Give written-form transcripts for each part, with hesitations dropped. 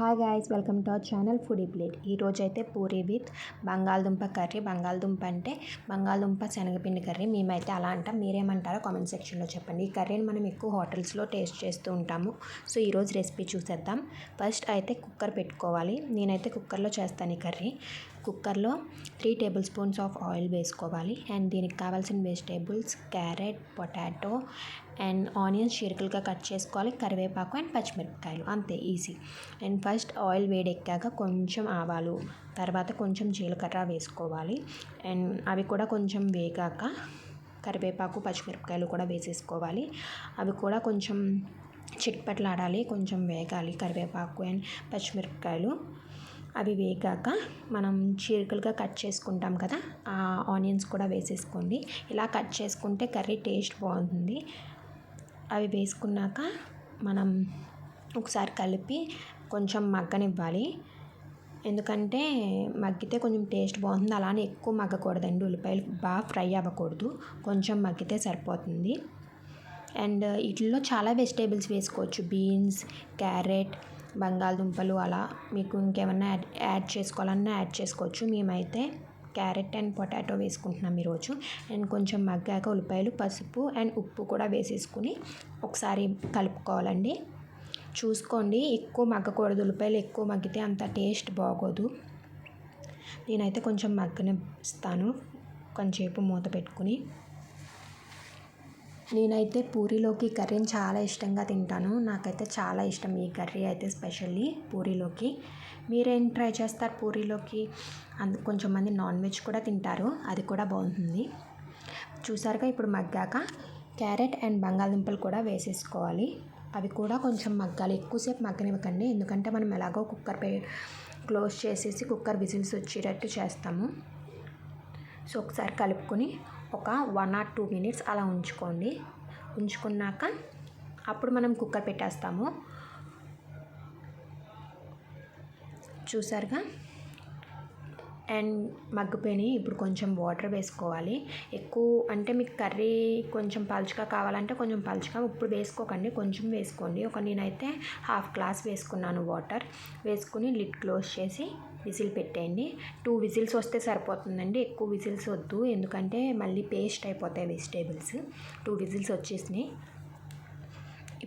Hi guys, welcome to our channel foodie plate. ఈరోజు అయితే Puri with బంగాళదుంప కర్రీ. బంగాళదుంప అంటే బంగాళదుంప శనగపిండి కర్రీ. మేమైతే అలా అంటాం, మీరేమంటారో కామెంట్ సెక్షన్లో చెప్పండి. ఈ కర్రీని మనం ఎక్కువ హోటల్స్లో టేస్ట్ చేస్తూ ఉంటాము. సో ఈరోజు రెసిపీ చూసేద్దాం. ఫస్ట్ అయితే కుక్కర్ పెట్టుకోవాలి. నేనైతే కుక్కర్లో చేస్తాను ఈ కర్రీ. కుక్కర్లో 3 టేబుల్ స్పూన్స్ ఆఫ్ ఆయిల్ వేసుకోవాలి. అండ్ దీనికి కావాల్సిన vegetables carrot, potato and onions చీరికలుగా కట్ చేసుకోవాలి, కరివేపాకు అండ్ పచ్చిమిరపకాయలు, అంతే, ఈజీ. అండ్ ఫస్ట్ ఆయిల్ వేడెక్కాక కొంచెం ఆవాలు, తర్వాత కొంచెం జీలకర్ర వేసుకోవాలి. అండ్ అవి కూడా కొంచెం వేగాక కరివేపాకు పచ్చిమిరపకాయలు కూడా వేసేసుకోవాలి. అవి కూడా కొంచెం చిట్పట్లాడాలి, కొంచెం వేగాలి కరివేపాకు అండ్ పచ్చిమిరపకాయలు. అవి వేగాక మనం చీరికలుగా కట్ చేసుకుంటాం కదా, ఆ ఆనియన్స్ కూడా వేసేసుకోండి. ఇలా కట్ చేసుకుంటే కర్రీ టేస్ట్ బాగుంటుంది. అవి వేసుకున్నాక మనం ఒకసారి కలిపి కొంచెం మగ్గనివ్వాలి. ఎందుకంటే మగ్గితే కొంచెం టేస్ట్ బాగుంటుంది. అలానే ఎక్కువ మగ్గకూడదండి, ఉల్లిపాయలు బాగా ఫ్రై అవ్వకూడదు, కొంచెం మగ్గితే సరిపోతుంది. అండ్ వీటిల్లో చాలా వెజిటేబుల్స్ వేసుకోవచ్చు, బీన్స్, క్యారెట్, బంగాళదుంపలు, అలా మీకు ఇంకేమన్నా యాడ్ చేసుకోవాలన్నా యాడ్ చేసుకోవచ్చు. మేమైతే క్యారెట్ అండ్ పొటాటో వేసుకుంటున్నాం ఈరోజు. అండ్ కొంచెం మగ్గాక ఉల్లిపాయలు, పసుపు అండ్ ఉప్పు కూడా వేసేసుకుని ఒకసారి కలుపుకోవాలండి. చూసుకోండి, ఎక్కువ మగ్గకూడదు, ఉల్లిపాయలు ఎక్కువ మగ్గితే అంత టేస్ట్ బాగోదు. నేనైతే కొంచెం మగ్గనిస్తాను కొంచెంసేపు మూత పెట్టుకుని. నేనైతే పూరీలోకి కర్రీని చాలా ఇష్టంగా తింటాను. నాకైతే చాలా ఇష్టం ఈ కర్రీ అయితే, స్పెషల్లీ పూరీలోకి. మీరేం ట్రై చేస్తారు పూరీలోకి? కొంచెం మంది నాన్ వెజ్ కూడా తింటారు, అది కూడా బాగుంటుంది. చూసారుగా, ఇప్పుడు మగ్గాక క్యారెట్ అండ్ బంగాళదుంపలు కూడా వేసేసుకోవాలి. అవి కూడా కొంచెం మగ్గాలి, ఎక్కువసేపు మగ్గనివ్వకండి, ఎందుకంటే మనం ఎలాగో కుక్కర్ క్లోజ్ చేసేసి కుక్కర్ విజిల్స్ వచ్చేటట్టు చేస్తాము. సో ఒకసారి కలుపుకొని ఒక 1 or 2 minutes అలా ఉంచుకోండి. ఉంచుకున్నాక అప్పుడు మనం కుక్కర్ పెట్టేస్తాము. చూసారుగా, అండ్ మగ్గిపోయినాయి. ఇప్పుడు కొంచెం వాటర్ వేసుకోవాలి. ఎక్కువ అంటే మీకు కర్రీ కొంచెం పలుచగా కావాలంటే కొంచెం పలుచగా, ఇప్పుడు వేసుకోకండి, కొంచెం వేసుకోండి. నేనైతే 1/2 గ్లాస్ వేసుకున్నాను వాటర్. వేసుకుని లిడ్ క్లోజ్ చేసి విజిల్ పెట్టేయండి. 2 విజిల్స్ వస్తే సరిపోతుందండి, ఎక్కువ విజిల్స్ వద్దు, ఎందుకంటే మళ్ళీ పేస్ట్ అయిపోతాయి వెజిటేబుల్స్. 2 విజిల్స్ వచ్చేసినాయి.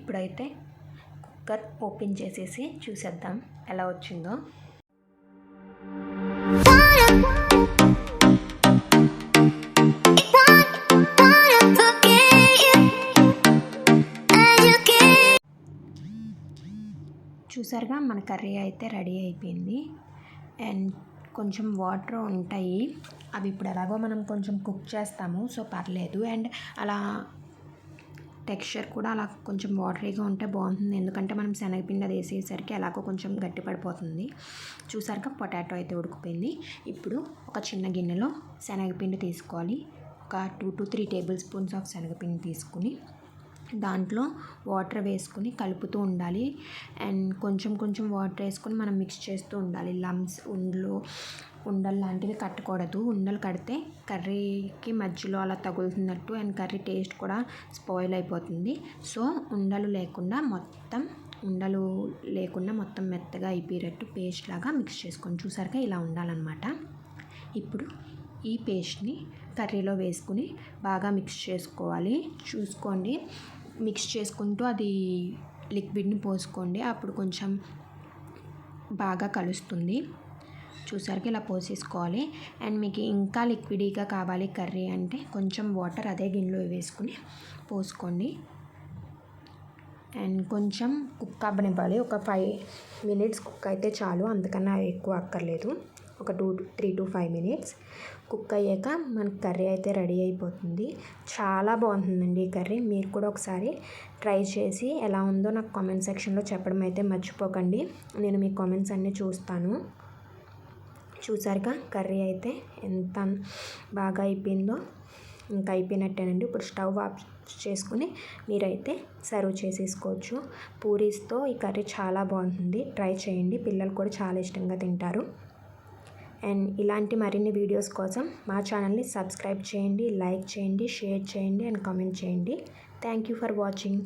ఇప్పుడైతే కుక్కర్ ఓపెన్ చేసేసి చూసేద్దాం ఎలా వచ్చిందో. చూసారుగా, మన కర్రీ అయితే రెడీ అయిపోయింది. అండ్ కొంచెం వాటర్ ఉంటాయి, అవి ఇప్పుడు ఎలాగో మనం కొంచెం కుక్ చేస్తాము, సో పర్లేదు. అండ్ అలా టెక్స్చర్ కూడా అలా కొంచెం వాటరీగా ఉంటే బాగుంటుంది, ఎందుకంటే మనం శనగపిండి అది వేసేసరికి ఎలాగో కొంచెం గట్టి పడిపోతుంది. చూసారుగా, పొటాటో అయితే ఉడికిపోయింది. ఇప్పుడు ఒక చిన్న గిన్నెలో శనగపిండి తీసుకోవాలి. ఒక 2 to 3 టేబుల్ స్పూన్స్ ఆఫ్ శనగపిండి తీసుకుని దాంట్లో వాటర్ వేసుకుని కలుపుతూ ఉండాలి. అండ్ కొంచెం వాటర్ వేసుకొని మనం మిక్స్ చేస్తూ ఉండాలి. లమ్స్, ఉండలు లాంటివి కట్టకూడదు. ఉండలు కడితే కర్రీకి మధ్యలో అలా తగులుతున్నట్టు అండ్ కర్రీ టేస్ట్ కూడా స్పాయిల్ అయిపోతుంది. సో ఉండలు లేకుండా మొత్తం మెత్తగా అయిపోయేటట్టు పేస్ట్ లాగా మిక్స్ చేసుకొని, చూసారుగా ఇలా ఉండాలన్నమాట. ఇప్పుడు ఈ పేస్ట్ని కర్రీలో వేసుకుని బాగా మిక్స్ చేసుకోవాలి. చూసుకోండి, మిక్స్ చేసుకుంటూ అది లిక్విడ్ని పోసుకోండి, అప్పుడు కొంచెం బాగా కలుస్తుంది. చూసారుగా, ఇలా పోసేసుకోవాలి. అండ్ మీకు ఇంకా లిక్విడీగా కావాలి కర్రీ అంటే కొంచెం వాటర్ అదే గిన్నెలో వేసుకుని పోసుకోండి. అండ్ కొంచెం కుక్ అవ్వనివ్వాలి, ఒక 5 minutes కుక్ అయితే చాలు, అంతకన్నా ఎక్కువ అక్కర్లేదు. ఒక 3 to 5 minutes కుక్ అయ్యాక మన కర్రీ అయితే రెడీ అయిపోతుంది. చాలా బాగుంటుందండి ఈ కర్రీ. మీరు కూడా ఒకసారి ట్రై చేసి ఎలా ఉందో నాకు కామెంట్ సెక్షన్లో చెప్పడం అయితే మర్చిపోకండి. నేను మీ కామెంట్స్ అన్నీ చూస్తాను. చూసారుగా, కర్రీ అయితే ఎంత బాగా అయిపోయిందో. ఇంకా అయిపోయినట్టేనండి. ఇప్పుడు స్టవ్ ఆఫ్ చేసుకుని మీరైతే సర్వ్ చేసేసుకోవచ్చు. పూరీస్తో ఈ కర్రీ చాలా బాగుంటుంది, ట్రై చేయండి, పిల్లలు కూడా చాలా ఇష్టంగా తింటారు. అండ్ ఇలాంటి మరిన్ని వీడియోస్ కోసం మా ఛానల్ని సబ్స్క్రైబ్ చేయండి, లైక్ చేయండి, షేర్ చేయండి అండ్ కామెంట్ చేయండి. Thank you for watching.